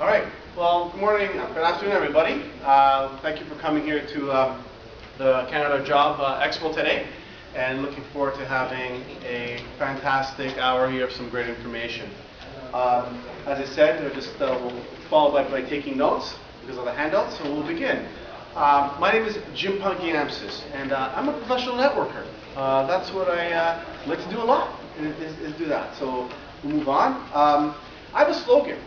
All right. Well, good morning, good afternoon, everybody. Thank you for coming here to the Canada Job Expo today, and looking forward to having a fantastic hour here of some great information. As I said, we'll follow by taking notes because of the handouts, so we'll begin. My name is Pagiamtzis, and I'm a professional networker. That's what I like to do a lot, is do that. So we'll move on. I have a slogan.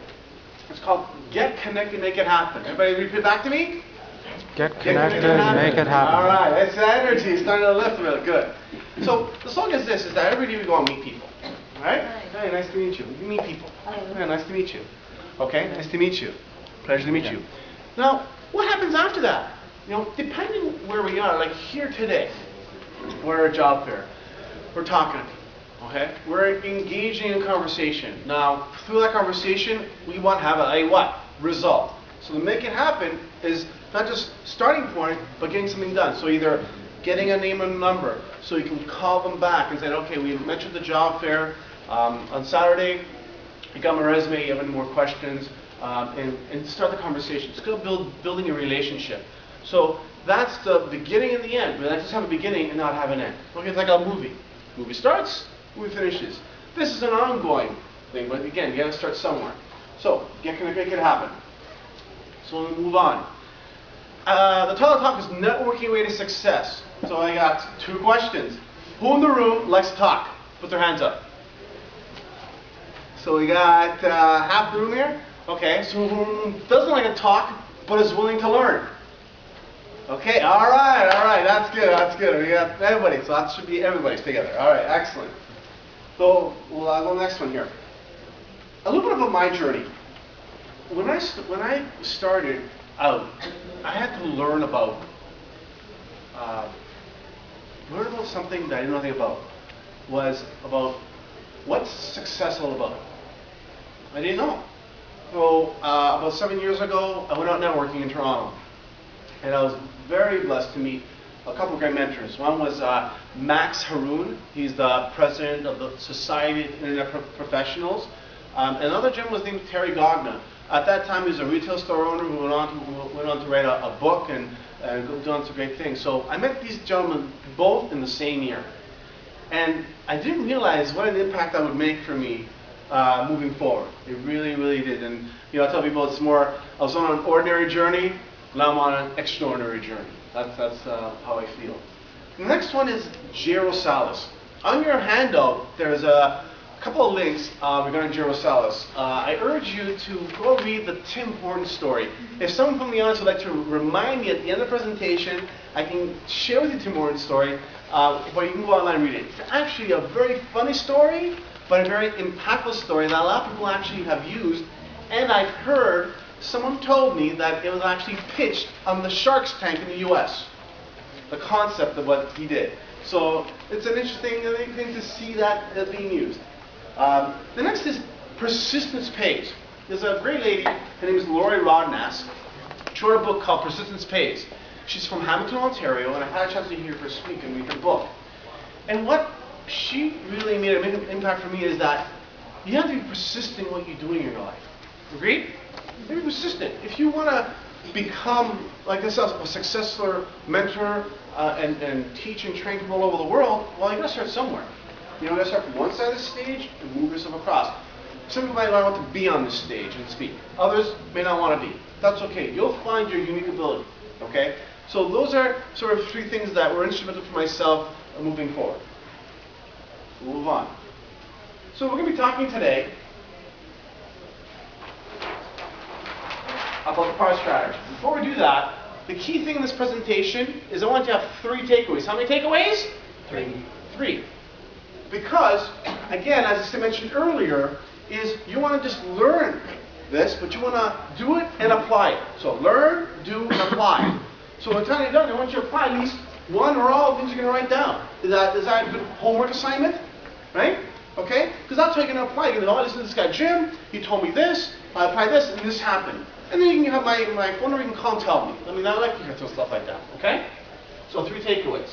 It's called Get Connected, Make It Happen. Everybody repeat back to me? Get connected, make it happen. All right, that's the energy. It's starting to lift really good. So the slogan is this, is that every day we go and meet people. All right? Hey, nice to meet you. We meet people. Hey, nice to meet you. Okay, nice to meet you. Pleasure to meet you. Now, what happens after that? You know, depending where we are, like here today, we're at a job fair. We're talking to people. Okay? We're engaging in conversation. Now, through that conversation, we want to have a what? Result. So to make it happen is not just starting point, but getting something done. So either getting a name and number, so you can call them back and say, okay, we met you at the job fair on Saturday. You got my resume. You have any more questions? And start the conversation. It's good building a relationship. So that's the beginning and the end. But I just have a beginning and not have an end. Okay, it's like a movie. Movie starts. Movie finishes. This is an ongoing thing, but again, you got to start somewhere. So, make it happen. So we'll move on. The title of the talk is Networking Way to Success. So I got two questions. Who in the room likes to talk? Put their hands up. So we got half the room here. Okay, so who doesn't like to talk, but is willing to learn? Okay, all right, that's good. We got everybody, so that should be everybody together. All right, excellent. So we'll go next one here. A little bit about my journey. When I started out, I had to learn about something that I knew nothing about. Was about what's success all about. I didn't know. So about 7 years ago, I went out networking in Toronto, and I was very blessed to meet a couple of great mentors. One was Max Haroon. He's the president of the Society of Internet Professionals. Another gentleman was named Terry Gogna. At that time, he was a retail store owner who went on to write a book and done some great things. So I met these gentlemen both in the same year. And I didn't realize what an impact that would make for me moving forward. It really, really did. And you know, I tell people it's more, I was on an ordinary journey, now I'm on an extraordinary journey. That's how I feel. The next one is Jerusalis. On your handout, there's a couple of links regarding Jerusalis. I urge you to go read the Tim Hortons story. If someone from the audience would like to remind me at the end of the presentation, I can share with you Tim Hortons story, but you can go online and read it. It's actually a very funny story, but a very impactful story that a lot of people actually have used, and I've heard someone told me that it was actually pitched on the Shark's Tank in the US, the concept of what he did. So it's an interesting thing to see that being used. The next is Persistence Pays. There's a great lady, her name is Lori Rodnass. She wrote a book called Persistence Pays. She's from Hamilton, Ontario, and I had a chance to hear her speak and read her book. And what she really made an impact for me is that you have to be persistent in what you're doing in your life. Agreed? Be persistent. If you want to become, like this, a successful mentor and teach and train people all over the world, well, you got to start somewhere. You know, you got to start from one side of the stage and move yourself across. Some people might not want to be on this stage and speak. Others may not want to be. That's okay. You'll find your unique ability. Okay? So those are sort of three things that were instrumental for myself moving forward. We'll move on. So we're going to be talking today about the PAR strategy. Before we do that, the key thing in this presentation is I want you to have 3 takeaways. How many takeaways? 3. Because, again, as I mentioned earlier, is you want to just learn this, but you want to do it and apply it. So learn, do, and apply. So by the time you're done, I want you to apply at least one or all of the things you're going to write down. Is that a good homework assignment? Right? Okay? Because that's how you're going to apply. You're going to listen to this guy, Jim, he told me this, I applied this, and this happened. And then you can have my phone number, you can call and tell me. I mean, I like to hear stuff like that. Okay? So 3 takeaways.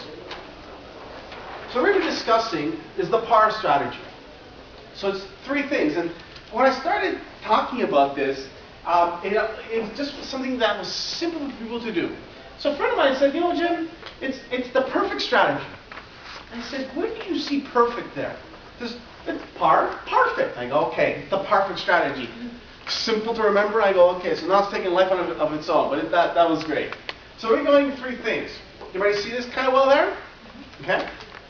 So what we're going to be discussing is the PAR strategy. So it's 3 things. And when I started talking about this, It was just something that was simple for people to do. So a friend of mine said, you know, Jim, it's the perfect strategy. I said, where do you see perfect there? It's perfect. I go, okay, the perfect strategy. Simple to remember. I go, okay, so now it's taking life of its own, but that was great. So we're going to 3 things. Everybody see this kind of well there? Okay?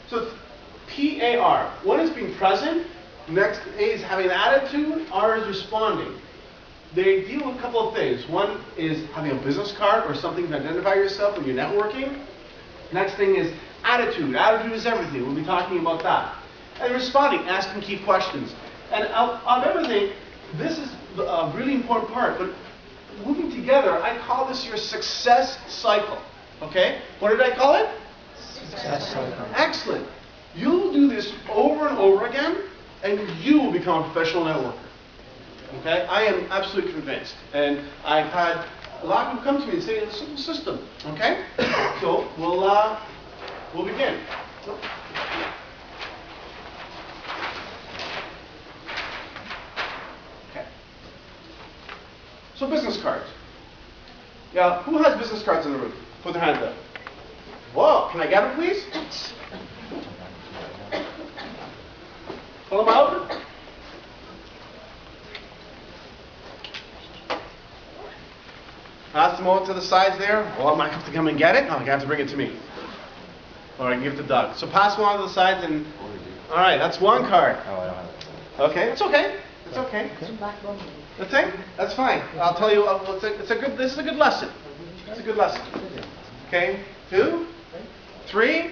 So it's P-A-R. One is being present. Next, A is having an attitude. R is responding. They deal with a couple of things. One is having a business card or something to identify yourself when you're networking. Next thing is attitude. Attitude is everything. We'll be talking about that. And responding, asking key questions. And of everything, this is a really important part. But moving together, I call this your success cycle. Okay? What did I call it? Success cycle. Excellent. You'll do this over and over again, and you will become a professional networker. Okay? I am absolutely convinced. And I've had a lot of people come to me and say it's a simple system. Okay? So we'll begin. Okay. So business cards. Yeah, who has business cards in the room? Put their hand up. Whoa, can I get them, please? Pull them out. Pass them over to the sides there. Oh, I might have to come and get it. No, you have to bring it to me. Or I can give it to Doug. So pass them on to the sides and... All right, that's one card. Oh, I don't have it. Okay, it's okay. It's okay. That's it? That's fine. I'll tell you, this is a good lesson. It's a good lesson. Okay, 2, 3,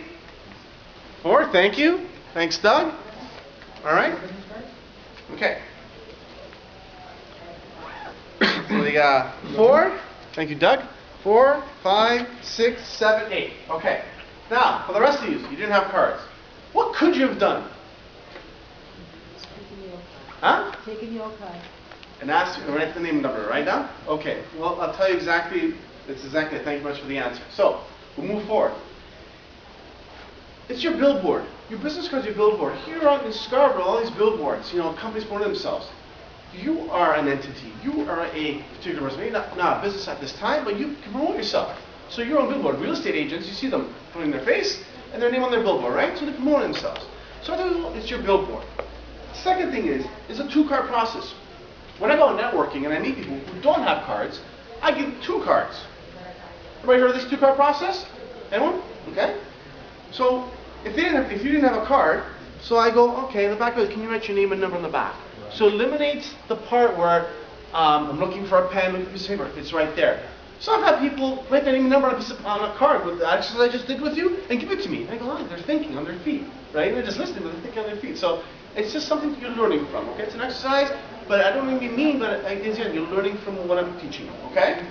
4, thank you. Thanks, Doug. All right. Okay. So we got 4. Thank you, Doug. 4, 5, 6, 7, 8. Okay. Now, for the rest of you didn't have cards. What could you have done? Huh? Taking your card. And ask you, write the name and number, right now? Okay. Well, I'll tell you exactly. It's exactly. Thank you much for the answer. So, we'll move forward. It's your billboard. Your business card's your billboard. Here out in Scarborough, all these billboards, companies promote themselves. You are an entity. You are a particular person. Maybe not a business at this time, but you can promote yourself. So you're on billboard. Real estate agents, you see them putting their face and their name on their billboard, right? So they promote themselves. So it's your billboard. Second thing is a 2-card process. When I go on networking and I meet people who don't have cards, I give 2 cards. Everybody heard of this 2-card process? Anyone? Okay. So if you didn't have a card, so I go, okay, in the back of it, can you write your name and number on the back? So it eliminates the part where I'm looking for a pen, looking for a piece of paper. It's right there. So I've had people write their name and number on a card with the exercise I just did with you and give it to me. And I go, oh, they're thinking on their feet, right? They're just listening, but they're thinking on their feet. So it's just something that you're learning from, okay? It's an exercise, but I don't mean to be mean, but you're learning from what I'm teaching you, okay?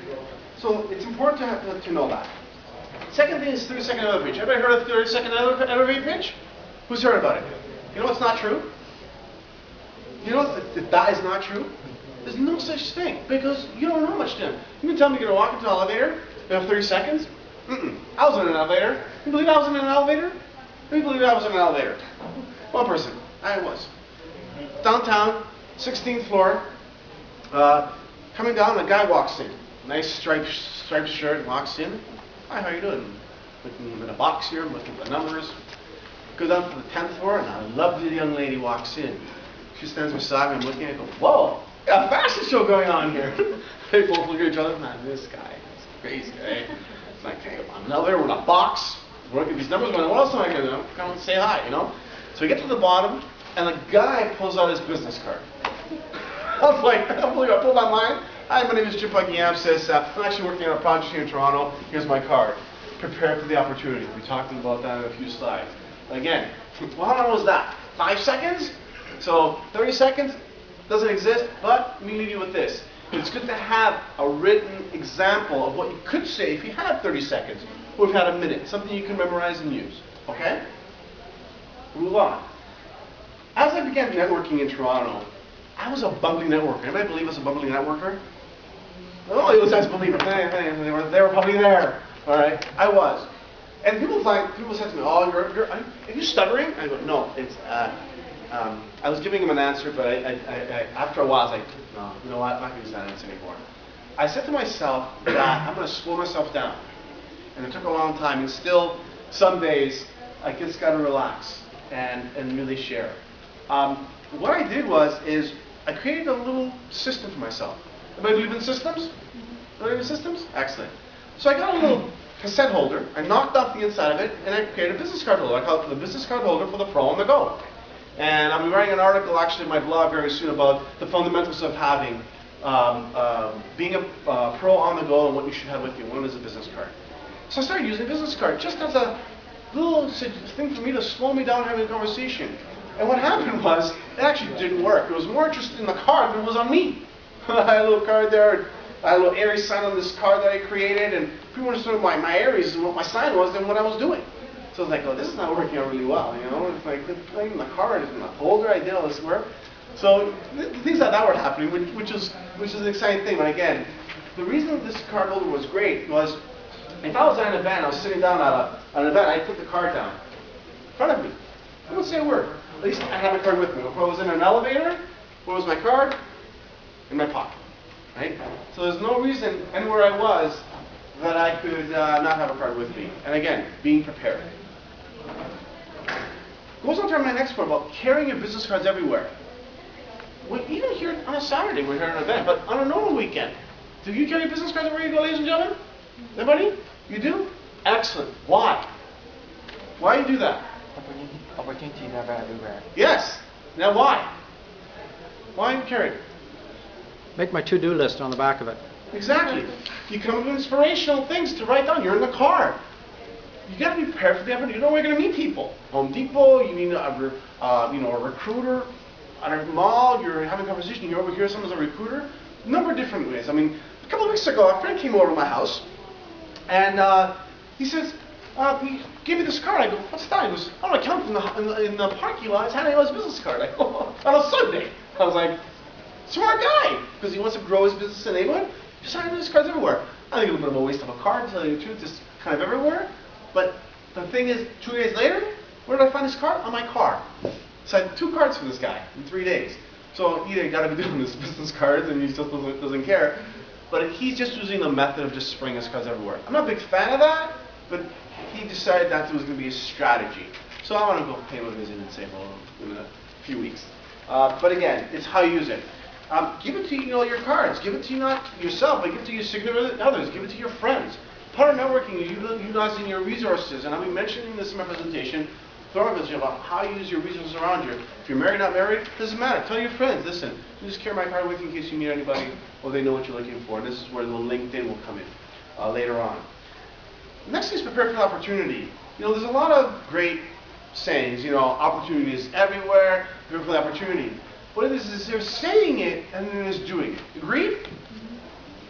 So it's important to know that. Second thing is 30-second elevator pitch. Everybody heard of 30-second elevator pitch? Who's heard about it? You know what's not true? You know that is not true? There's no such thing, because you don't know much then. You can tell me you're going to walk into an elevator, you have 30 seconds? I was in an elevator. You believe I was in an elevator? Who believe I was in an elevator? One person. I was. Downtown, 16th floor, coming down, a guy walks in. Nice striped shirt, walks in. Hi, how you doing? Looking at a box here, looking at the numbers. Go down to the 10th floor, and a lovely young lady walks in. She stands beside me, I'm looking at her, and go, whoa, a fashion show going on here. They both look at each other, man, this guy is crazy, eh? It's like, hey, I'm in an elevator, we're in a box, working these numbers, going, what else am I going to do? Come and say hi, So we get to the bottom, and the guy pulls out his business card. I was like, I don't believe I pulled out mine. Hi, my name is Jim Pagiamtzis. I'm actually working on a project here in Toronto. Here's my card. Prepare for the opportunity. We'll be talking about that in a few slides. Again, well, how long was that? 5 seconds? So 30 seconds doesn't exist, but let me leave you with this. It's good to have a written example of what you could say if you had 30 seconds, or if you had a minute, something you can memorize and use. Okay? Move on. As I began networking in Toronto, I was a bumbling networker. Anybody believe I was a bumbling networker? Oh, it was as believers. They were probably there. All right, I was. And people said to me, "Oh, are you stuttering?" I go, "No, I was giving him an answer, but after a while, I was like, no, you know what, I'm not going to use that answer anymore. I said to myself that I'm going to slow myself down. And it took a long time, and still, some days, I just got to relax and really share. What I did is I created a little system for myself. Anybody believe in systems? Believe in systems? Excellent. So I got a little cassette holder, I knocked off the inside of it, and I created a business card holder. I call it the business card holder for the pro on the go. And I'll be writing an article actually in my blog very soon about the fundamentals of having, being a pro on the go and what you should have with you. One is a business card. So I started using a business card just as a little thing for me to slow me down having a conversation. And what happened was, it actually didn't work. It was more interested in the card than it was on me. I had a little card there, I had a little Aries sign on this card that I created, and people understood my Aries and what my sign was than what I was doing. So I was like, oh, this is not working out really well, you know? It's like, playing the card in the holder, I did all this work. So things like that were happening, which is an exciting thing. But again, the reason this card holder was great was, if I was at an event, I was sitting down at an event, I'd put the card down in front of me. I wouldn't say a word. At least I had my card with me. If I was in an elevator, where was my card? In my pocket, right? So there's no reason anywhere I was that I could not have a card with me. And again, being prepared. Goes on to my next point about carrying your business cards everywhere. Even here on a Saturday, we're here at an event, but on a normal weekend, do you carry business cards everywhere you go, ladies and gentlemen? Anybody? You do? Excellent. Why? Why do you do that? Opportunity never everywhere. Yes. Now why? Why do you carry it? Make my to-do list on the back of it. Exactly. You come up with inspirational things to write down. You're in the car. You got to be prepared for the opportunity. You know where you're going to meet people. Home Depot. You meet a recruiter at a mall. You're having a conversation. You overhear someone's a recruiter. A number of different ways. I mean, a couple of weeks ago, a friend came over to my house, and he says, he gave me this card. I go, what's that? He goes, oh, I counted in the parking lot. It's handing out his business card. I go, on a Sunday. I was like, smart guy, because he wants to grow his business in the neighborhood. Just handing his cards everywhere. I think it's a little bit of a waste of a card, to tell you the truth, just kind of everywhere. But the thing is, 2 days later, where did I find this card? On my car. So I had 2 cards for this guy in 3 days. So either you got to be doing this business cards and he just doesn't care, but he's just using the method of just spraying his cards everywhere. I'm not a big fan of that, but he decided that was going to be a strategy. So I want to go pay him a visit and say hello in a few weeks. But again, it's how you use it. Give it to your cards. Give it to not yourself, but give it to your significant others. Give it to your friends. Part of networking is utilizing your resources, and I'll be mentioning this in my presentation. About how you use your resources around you. If you're married, not married, doesn't matter. Tell your friends, listen, you just carry my card with you in case you meet anybody or they know what you're looking for. And this is where the LinkedIn will come in later on. Next is prepare for the opportunity. There's a lot of great sayings. Opportunity is everywhere. Prepare for the opportunity. What it is they're saying it and then there's doing it. Agreed?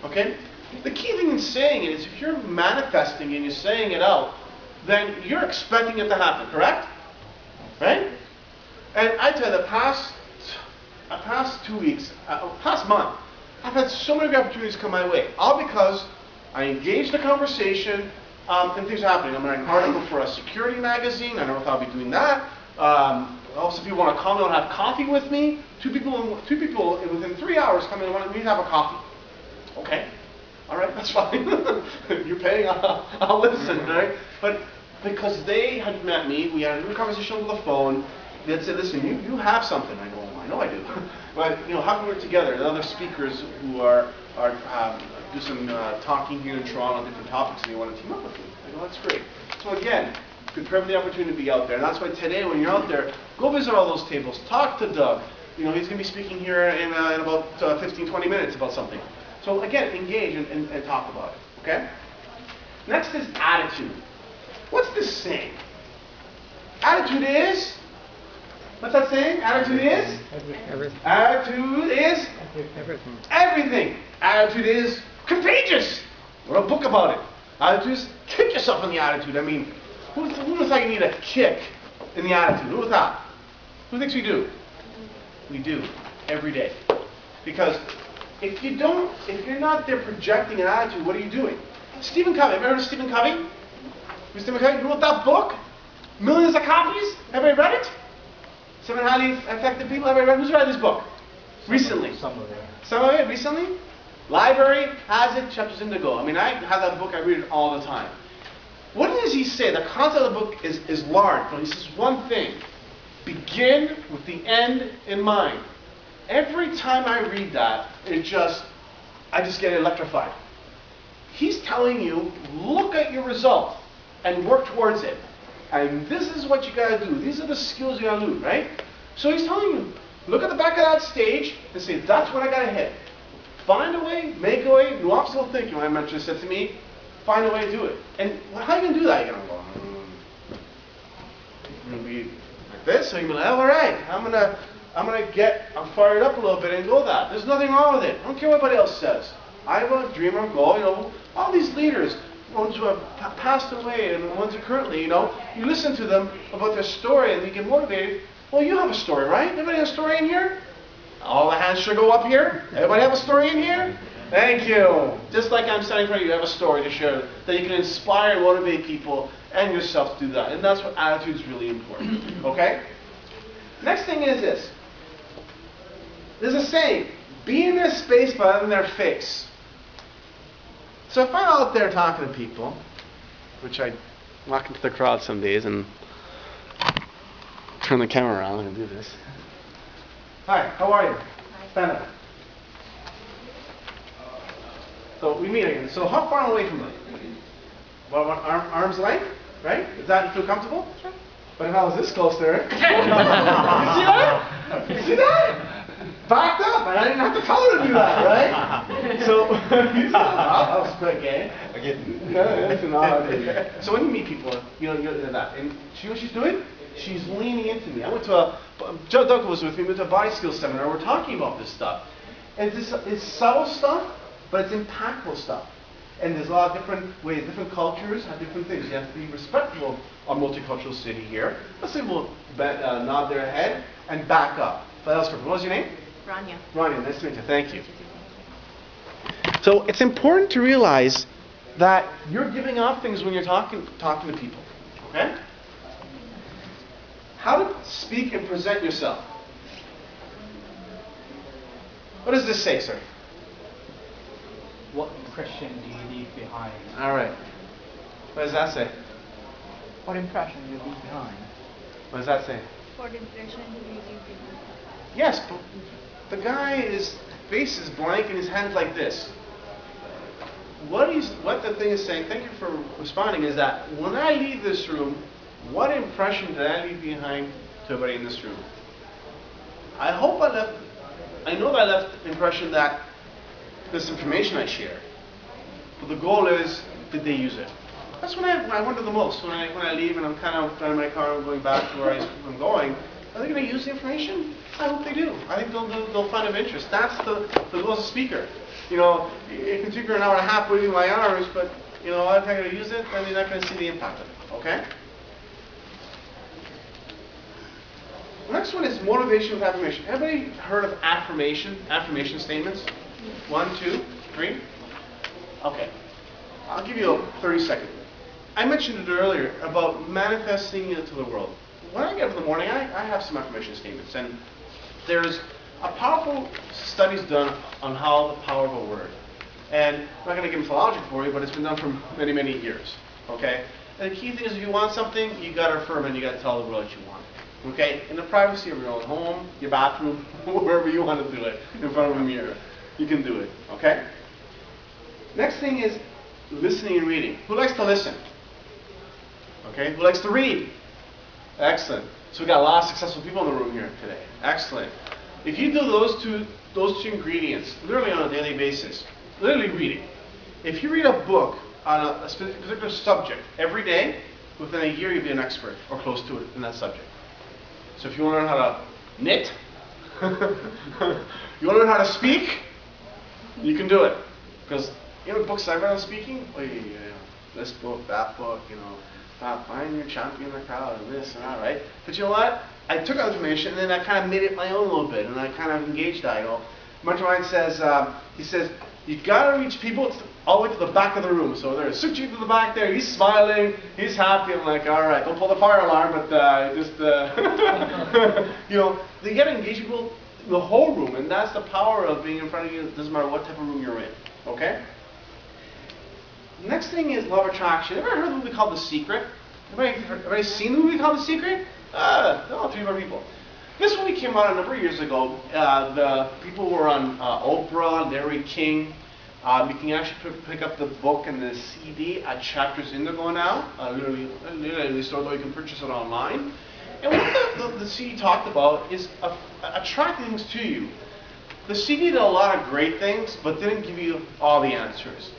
Okay? The key thing in saying it is if you're manifesting and you're saying it out, then you're expecting it to happen, correct? Right? And I tell you, the past 2 weeks, past month, I've had so many opportunities come my way. All because I engaged the conversation and things are happening. I'm writing an article for a security magazine. I don't know if I'll be doing that. Also, if you want to come and have coffee with me, two people within 3 hours come in and want me to have a coffee. Okay. All right, that's fine. You're paying, I'll listen, right? But because they had met me, we had a conversation over the phone. They'd say, listen, you have something. I go, I know I do. But how can we work together? And other speakers who do some talking here in Toronto on different topics, and they want to team up with me. I go, that's great. So again, prepare for the opportunity to be out there. And that's why today, when you're out there, go visit all those tables. Talk to Doug. He's going to be speaking here in about 15, 20 minutes about something. So again, engage and talk about it, okay? Next is attitude. What's this saying? Attitude is, what's that saying? Attitude is? Everything. Attitude is? Everything. Everything. Attitude is contagious. Wrote a book about it. Attitude is kick yourself in the attitude. I mean, who thought you need a kick in the attitude? Who thought? Who thinks we do? We do, every day. Because if you're not there projecting an attitude, what are you doing? Stephen Covey, have you ever heard of Stephen Covey? Stephen Covey, you wrote that book? Millions of copies? Have you read it? 7 Highly Effective People. Who's read this book? Recently. Some of it. Some of it recently? Library has it, chapters in to go. I mean, I have that book, I read it all the time. What does he say? The concept of the book is large, but he says one thing. Begin with the end in mind. Every time I read that, I just get electrified. He's telling you, look at your result and work towards it. And this is what you got to do. These are the skills you got to do, right? So he's telling you, look at the back of that stage and say, that's what I got to hit. Find a way, make a way, no obstacle thinking. My mentor said to me, find a way to do it. And how are you going to do that? You're going to go, you're going to be like this, so you're going to be like, all right, I'm fired up a little bit and go that. There's nothing wrong with it. I don't care what anybody else says. I have a dream or goal, all these leaders, ones who have passed away and ones who currently, you listen to them about their story and you get motivated. Well, you have a story, right? Everybody have a story in here? All the hands should go up here. Everybody have a story in here? Thank you. Just like I'm standing in front of you, you have a story to share that you can inspire and motivate people and yourself to do that. And that's what attitude is really important. Okay? Next thing is this. There's a saying, be in their space but not in their face. So if I'm out there talking to people, which I walk into the crowd some days and turn the camera around and do this. Hi, how are you? Stand up. So we meet again. So how far away from them? About arm's length, right? Does that feel comfortable? Sure. But if I was this close there, you see that? You see that? Backed up, and I didn't have to tell her to do that, right? So that was quick, eh? So when you meet people, you're that, and see what she's doing? She's leaning into me. I went to Joe Duncan was with me. We went to a body skills seminar. We're talking about this stuff, and it's subtle stuff, but it's impactful stuff. And there's a lot of different ways, different cultures have different things. You have to be respectful of our multicultural city here. Let's say we'll nod their head and back up. What was your name? Rania. Rania, nice to meet you. Thank you. So it's important to realize that you're giving off things when you're talking to people. Okay? How to speak and present yourself. What does this say, sir? What impression do you leave behind? All right. What does that say? What impression do you leave behind? What does that say? What impression do you leave behind? Yes, but the guy, his face is blank and his hand's like this. What the thing is saying, thank you for responding, is that when I leave this room, what impression did I leave behind to everybody in this room? I know that I left the impression that this information I share, but the goal is, did they use it? That's when I wonder the most, when I leave and I'm kind of driving my car and going back to where I'm going. Are they going to use the information? I hope they do. I think they'll find it of interest. That's the goal as a speaker. You can speak for an hour and a half waving my arms, but if I'm going to use it, then you're not going to see the impact of it. Okay? The next one is motivation with affirmation. Everybody heard of affirmation statements? 1, 2, 3? Okay. I'll give you a 30-second. I mentioned it earlier about manifesting it to the world. When I get up in the morning, I have some affirmation statements, and there's a powerful studies done on how the power of a word. And I'm not going to give mythology for you, but it's been done for many, many years. Okay? And the key thing is, if you want something, you got to affirm and you got to tell the world what you want. Okay? In the privacy of your own home, your bathroom, wherever you want to do it, in front of a mirror, you can do it. Okay? Next thing is listening and reading. Who likes to listen? Okay? Who likes to read? Excellent. So we got a lot of successful people in the room here today. Excellent. If you do those two ingredients, literally on a daily basis, literally reading. If you read a book on a particular subject every day, within a year you'll be an expert or close to it in that subject. So if you want to learn how to knit, you want to learn how to speak, you can do it. Because books I've read on speaking, this book, that book, find your champion in the crowd and this and that, right? But you know what? I took that information and then I kind of made it my own a little bit, and I kind of engaged that. mentor of mine says, he says, you gotta reach people all the way to the back of the room. So there's Suchi to the back there, he's smiling, he's happy. I'm like, all right, don't pull the fire alarm, but you know, you gotta engage people in the whole room, and that's the power of being in front of you. It doesn't matter what type of room you're in, okay? Next thing is law of attraction. Ever heard of the movie called The Secret? Everybody seen the movie called The Secret? No, 3 more people. This movie came out a number of years ago. The people were on Oprah, Larry King. You can actually pick up the book and the CD at Chapters Indigo now. Literally store, though you can purchase it online. And what the CD talked about is attracting things to you. The CD did a lot of great things, but didn't give you all the answers.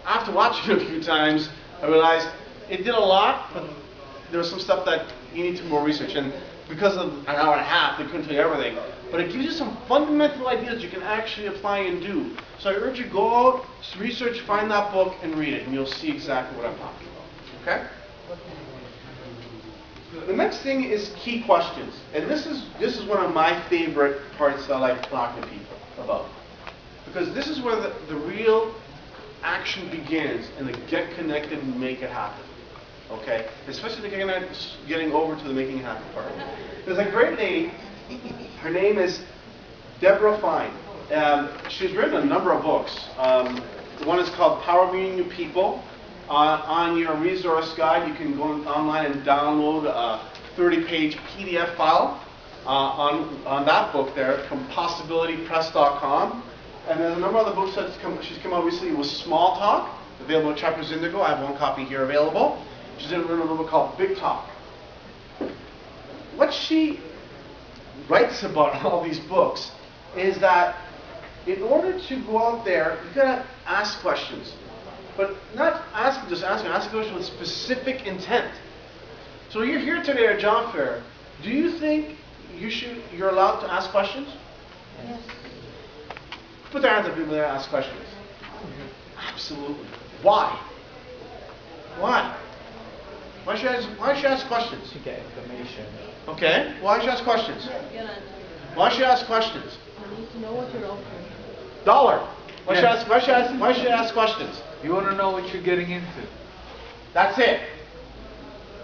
After watching it a few times, I realized it did a lot, but there was some stuff that you need to do more research. And because of an hour and a half, they couldn't tell you everything. But it gives you some fundamental ideas you can actually apply and do. So I urge you, go out, research, find that book, and read it, and you'll see exactly what I'm talking about. Okay? The next thing is key questions. And this is one of my favorite parts that I like talking to people about. Because this is where the real action begins, and the get connected and make it happen. Okay? Especially getting over to the making it happen part. There's a great lady, her name is Deborah Fine. She's written a number of books. The one is called Power of Meeting New People. On your resource guide, you can go online and download a 30-page PDF file on that book there from possibilitypress.com. And there's a number of other books that she's come out recently with Small Talk, available at Chapters Indigo. I have one copy here available. She's written a book called Big Talk. What she writes about all these books is that in order to go out there, you've got to ask questions. But not just ask questions with specific intent. So you're here today at a job fair. Do you think you're allowed to ask questions? Yes. Put their hands up, people that ask questions. Absolutely. Why? Why? Why should you ask questions? To get information. Okay. Why should you ask questions? Get an answer. Why should you ask questions? You need to know what you're offering. $1. Why should you ask questions? You want to know what you're getting into. That's it.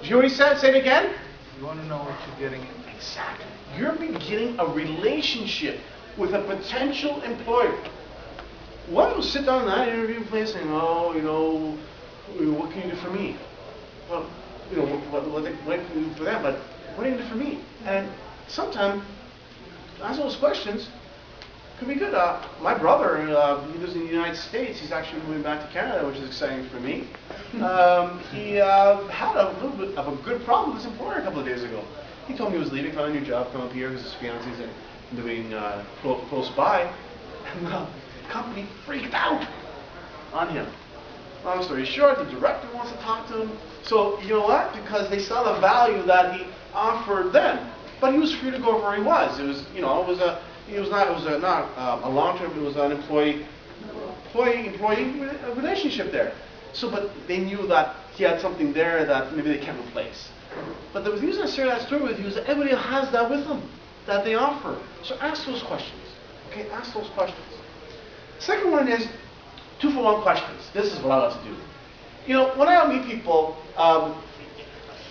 Did you already say it? Say it again? You want to know what you're getting into. Exactly. You're beginning a relationship with a potential employer. One will sit down in that interview place saying, oh, you know, what can you do for me? Well, you know, what can you do for them, but what can you do for me? And sometimes, ask those questions could be good. My brother, he lives in the United States. He's actually moving back to Canada, which is exciting for me. He had a little bit of a good problem with his employer a couple of days ago. He told me he was leaving, found a new job, come up here because his fiance's doing close by, and the company freaked out on him. Long story short, the director wants to talk to him. So you know what? Because they saw the value that he offered them, but he was free to go where he was. It was, you know, it was not a long-term. It was an employee relationship there. So, but they knew that he had something there that maybe they can't replace. But the reason I share that story with you is that everybody has that with them, that they offer. So ask those questions. Okay, ask those questions. Second one is 2-for-1 questions. This is what I love to do. You know, when I meet people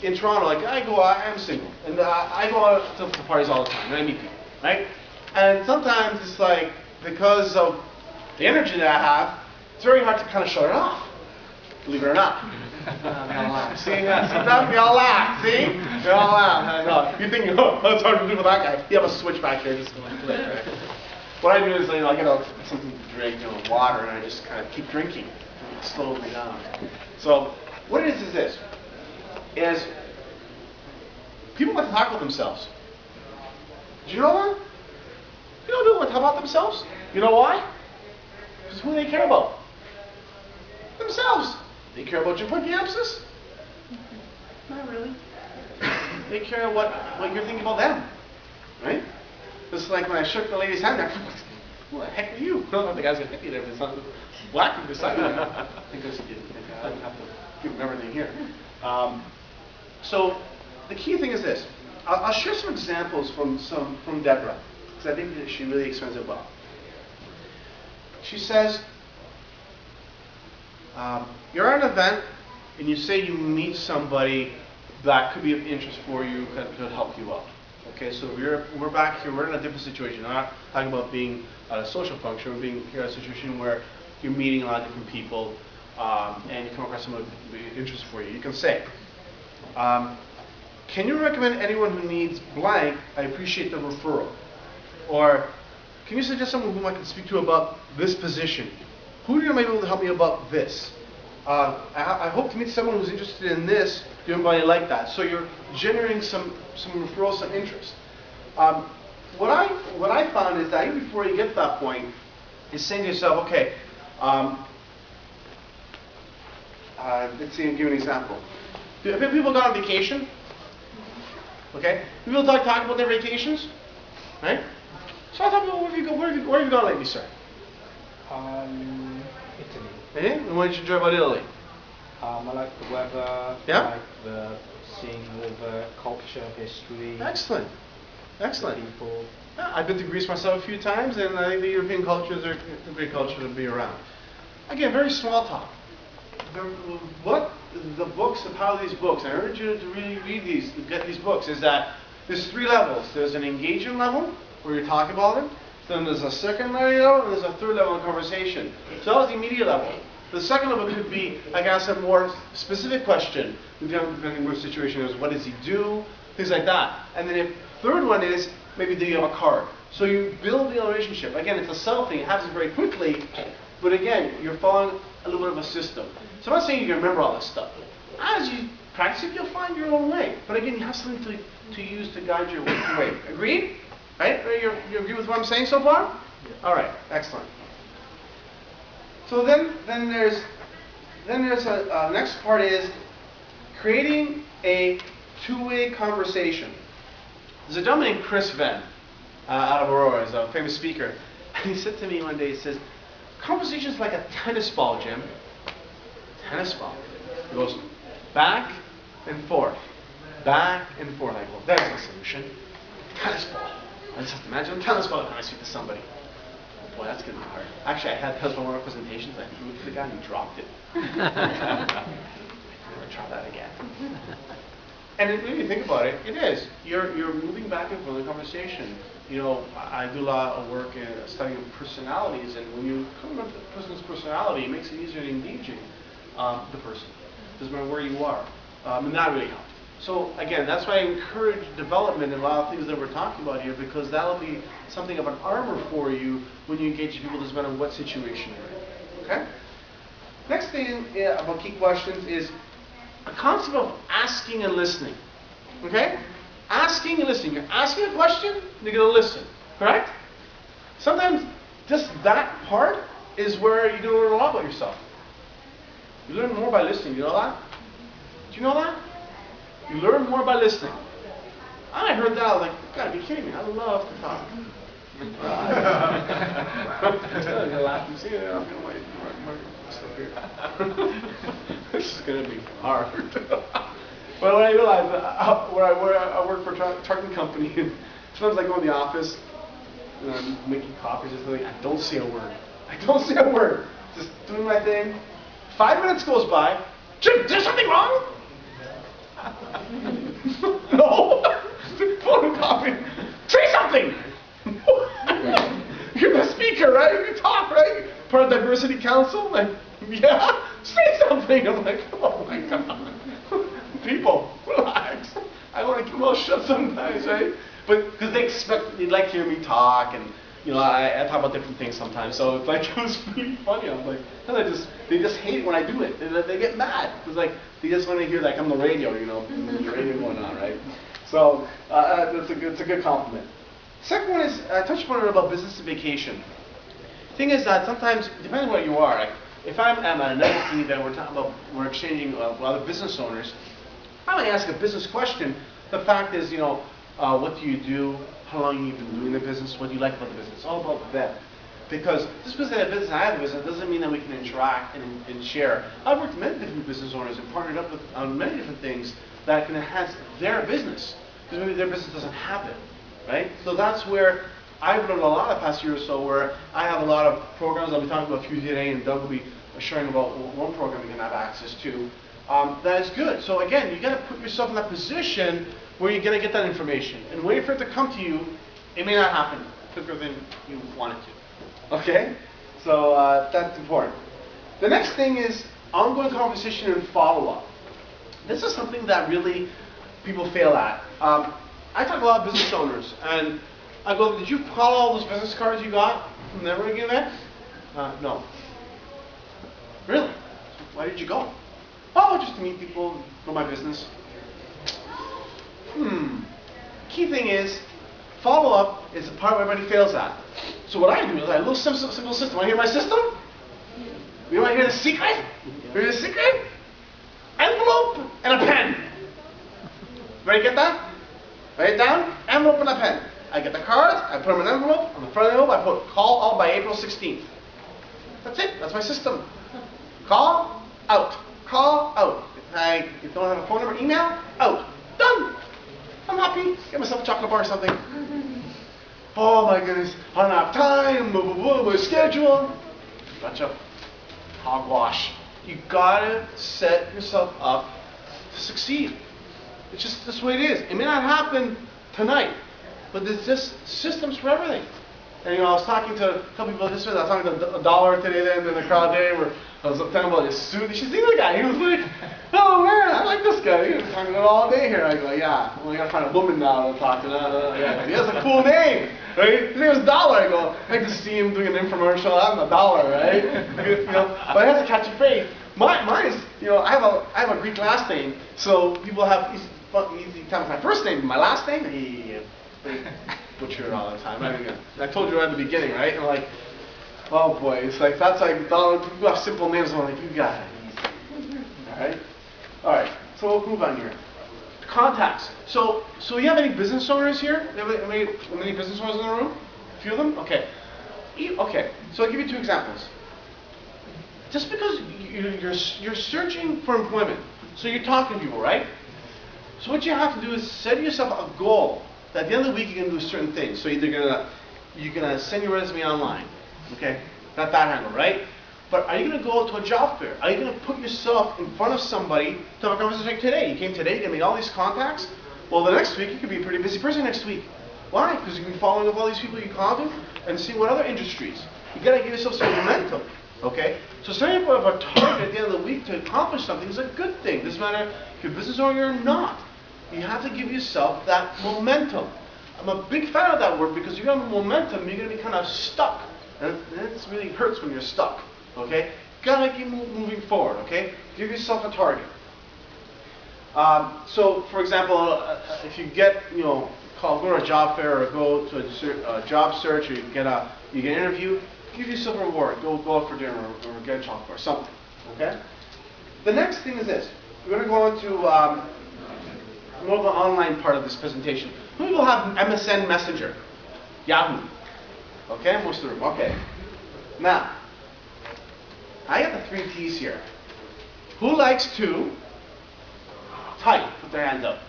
in Toronto, like I'm single, and I go out to parties all the time, and I meet people, right? And sometimes it's like, because of the energy that I have, it's very hard to kind of shut it off. Believe it or not. See, sometimes we all laugh. See? We all laugh. I know. You think, oh, it's hard to do with that guy. You have a switch back there just going to click, right? What I do is, I get something to drink, water, and I just kind of keep drinking. It slows me down. So, what it is this. Is people want to talk about themselves. Do you know that? People don't want to talk about themselves. You know why? Because who do they care about? Themselves. They care about your Pagiamtzis? Not really. They care what you're thinking about them. Right? Just like when I shook the lady's hand, who the heck are you? I don't know if the guy's going to hit me there, but it's not whacking beside me. I think I don't have to give him everything here. So the key thing is this. I'll share some examples from Deborah, because I think that she really explains it well. She says, you're at an event and you say you meet somebody that could be of interest for you, could help you out. Okay, so we're back here, we're in a different situation. We're not talking about being at a social function, we're being here at a situation where you're meeting a lot of different people and you come across someone who would be interested for you. You can say, can you recommend anyone who needs blank? I appreciate the referral. Or, can you suggest someone whom I can speak to about this position? Who do you know might be able to help me about this? I hope to meet someone who's interested in this. Do anybody like that? So you're generating some referrals, some interest. What I found is that even before you get to that point, is saying to yourself, okay, let's see, I'll give you an example. Have people gone on vacation? Okay, people talk about their vacations, right? So I thought, well, where have you gone lately, sir? Italy. Eh? And what did you enjoy about Italy? I like the weather. Yeah? I like the seeing all the culture, history. Excellent, excellent. People. Yeah, I've been to Greece myself a few times, and I think the European cultures are a great culture to be around. Again, very small talk. The books, the power of these books, I urge you to really read these, get these books, is that there's 3 levels. There's an engagement level, where you're talking about it. Then there's a second level, and there's a third level of conversation. So that was the immediate level. The second level could be, I can ask a more specific question, depending on what the situation is. What does he do? Things like that. And then the third one is, maybe do you have a card? So you build the relationship. Again, it's a subtle thing. It happens very quickly. But again, you're following a little bit of a system. So I'm not saying you can remember all this stuff. As you practice it, you'll find your own way. But again, you have something to use to guide your way. Agreed? Right? You agree with what I'm saying so far? Yeah. All right. Excellent. So then there's a next part is creating a two-way conversation. There's a gentleman named Chris Venn out of Aurora. He's a famous speaker. And he said to me one day, he says, conversation is like a tennis ball, Jim. Tennis ball. It goes back and forth. Back and forth. I go, there's the solution. Tennis ball. I just have to imagine a tennis ball when I speak to somebody. Oh boy, that's going to be hard. Actually, I had tennis ball in one of my presentations. I threw it to the guy and he dropped it. I never try that again. And when you think about it, it is. You're moving back and forth in the conversation. You know, I do a lot of work in studying personalities, and when you come up with a person's personality, it makes it easier in engaging the person. Doesn't matter where you are. And that really helps. So again, that's why I encourage development in a lot of things that we're talking about here, because that'll be something of an armor for you when you engage people, doesn't matter what situation you're in. Okay? Next thing about key questions is a concept of asking and listening. Okay? Asking and listening. You're asking a question, you're going to listen. Correct? Sometimes just that part is where you're going to learn a lot about yourself. You learn more by listening. You know that? Do you know that? You learn more by listening. I heard that. I was like, you gotta be kidding me. I love to talk. I'm gonna laugh and say, I'm gonna wait my stuff here. This is gonna be hard. But when I realized that where I work for a trucking company, sometimes I go in the office and I'm making copies or something. I don't say a word. I don't say a word. Just doing my thing. 5 minutes goes by. Jim, is there something wrong? No. Photocopy. Say something. You're the speaker, right? You talk, right? Part of diversity council. Like, yeah. Say something. I'm like, oh my god. People, relax. I want to keep my mouth shut sometimes, right? But because they'd like to hear me talk, and you know, I talk about different things sometimes. So it's like it was really funny. I'm like, they just hate it when I do it. They get mad. It's like they just want to hear like I'm the radio, you know, the radio going on, right? So it's a good compliment. Second one is I touched upon it about business and vacation. Thing is that sometimes, depending on where you are, like if I'm at an entity that we're exchanging with other business owners, I might ask a business question. The fact is, you know, what do you do? How long have you been doing the business? What do you like about the business? It's all about them. Because just because I have a business and I have a business doesn't mean that we can interact and share. I've worked with many different business owners and partnered up with on many different things that can enhance their business. Because maybe their business doesn't have it, right? So that's where I've learned a lot the past year or so where I have a lot of programs. I'll be talking about a few today, and Doug will be sharing about one program you can have access to. That is good. So again, you got to put yourself in that position where you're going to get that information and wait for it to come to you. It may not happen quicker than you want it to. Okay? So that's important. The next thing is ongoing conversation and follow-up. This is something that really people fail at. I talk to a lot of business owners, and I go, did you follow all those business cards you got from the networking event? No. Really? Why did you go? Oh, just to meet people for my business. Key thing is, follow-up is the part where everybody fails at. So what I do is I have a little simple system. Want to hear my system? You want to hear the secret? Hear the secret? Envelope and a pen. Ready to get that? Write it down. Envelope and a pen. I get the cards. I put them in an envelope. On the front of the envelope, I put call out by April 16th. That's it. That's my system. Call out. Call out. If you don't have a phone number, email out. Done. I'm happy. Get myself a chocolate bar or something. Oh my goodness. I don't have time. My schedule. Bunch of hogwash. You gotta set yourself up to succeed. It's just this way it is. It may not happen tonight, but there's just systems for everything. And I was talking to a couple people this week. I was talking to a dollar today then in the crowd day where I was talking about his suit. You should see the guy. He was like, oh man, I like this guy. He was talking about all day here. I go, yeah, well, I gotta find a woman now to talk to. Yeah, he has a cool name, right? His name is Dollar. I go, I can see him doing an infomercial. I'm a dollar, right? But I have to catch a fade. Mine is, I have a Greek last name, so people have easy time with my first name, my last name. They butcher it all the time. I told you right at the beginning, right? And I'm like, oh boy, it's like that's like dollar. People have simple names. I'm like, you got it easy. All right. So we'll move on here. Contacts. So you have any business owners here? Any business owners in the room? A few of them. Okay. Okay. So I'll give you two examples. Just because you're searching for employment, so you're talking to people, right? So what you have to do is set yourself a goal. That at the end of the week, you're going to do certain things. So either you're gonna send your resume online, okay? Not that handle, right? But are you going to go to a job fair? Are you going to put yourself in front of somebody to have a conversation like today? You came today, you're going to make all these contacts. Well, the next week, you could be a pretty busy person next week. Why? Because you can be following up all these people you called in and see what other industries. You got to give yourself some momentum, okay? So setting up a target at the end of the week to accomplish something is a good thing. Doesn't matter if you're a business owner or not. You have to give yourself that momentum. I'm a big fan of that word because you have momentum, you're going to be kind of stuck. And it really hurts when you're stuck, okay? Got to keep moving forward, okay? Give yourself a target. So, for example, if you get, go to a job fair or go to a job search or you get an interview, give yourself a reward. Go out for dinner or get a chocolate or something, okay? The next thing is this. We're going to go on to more of the online part of this presentation. Who will have MSN Messenger? Yahoo. Okay, most of them. Okay. Now, I got the 3 T's here. Who likes to type? Put their hand up.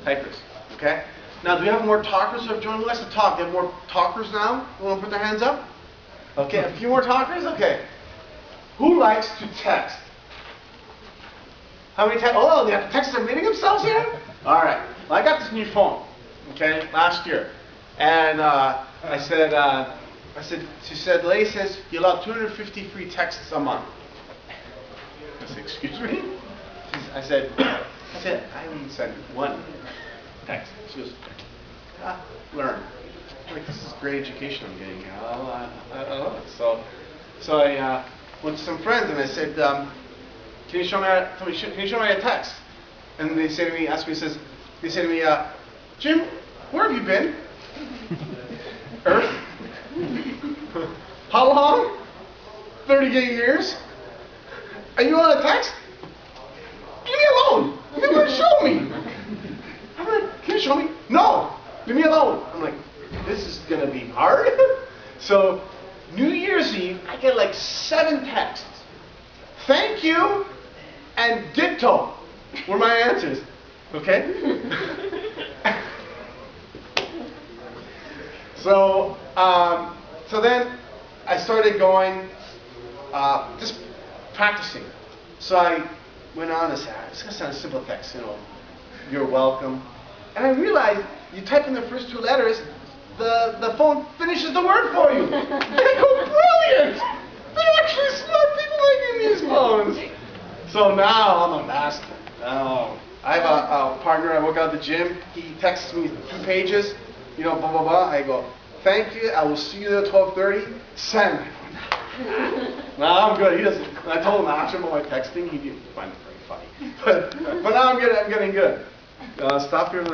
Typers. Okay? Now, do we have more talkers who have joined? Who likes to talk? Do we have more talkers now? Who want to put their hands up? Okay, a few more talkers? Okay. Who likes to text? How many times? Oh, they have to text them meeting themselves here? All right. Well, I got this new phone, okay, last year. And she said, the lady says, you allow 250 free texts a month. I said, excuse me? I said, I haven't sent one text. She goes, learn. I'm like, this is great education I'm getting here. I love it. So I went to some friends and I said, can you show me a text? And they say to me, Jim, where have you been? Earth? How long? 38 years? Are you on a text? Leave me alone. You never show me. I'm like, can you show me? No. Leave me alone. I'm like, this is going to be hard. So, New Year's Eve, I get like 7 texts. Thank you and ditto were my answers. So then I started going, just practicing. So I went on and said, it's going to sound a simple text, you're welcome. And I realized you type in the first two letters, the phone finishes the word for you. And I go, brilliant! They're actually smart people making these phones. So now I'm a master. I have a partner, I work out at the gym. He texts me 2 pages, blah, blah, blah. I go, thank you, I will see you at 12:30. Send. No, I'm good. He doesn't. I told him after about my texting, he didn't find it very funny. But now I'm getting good. Stop here.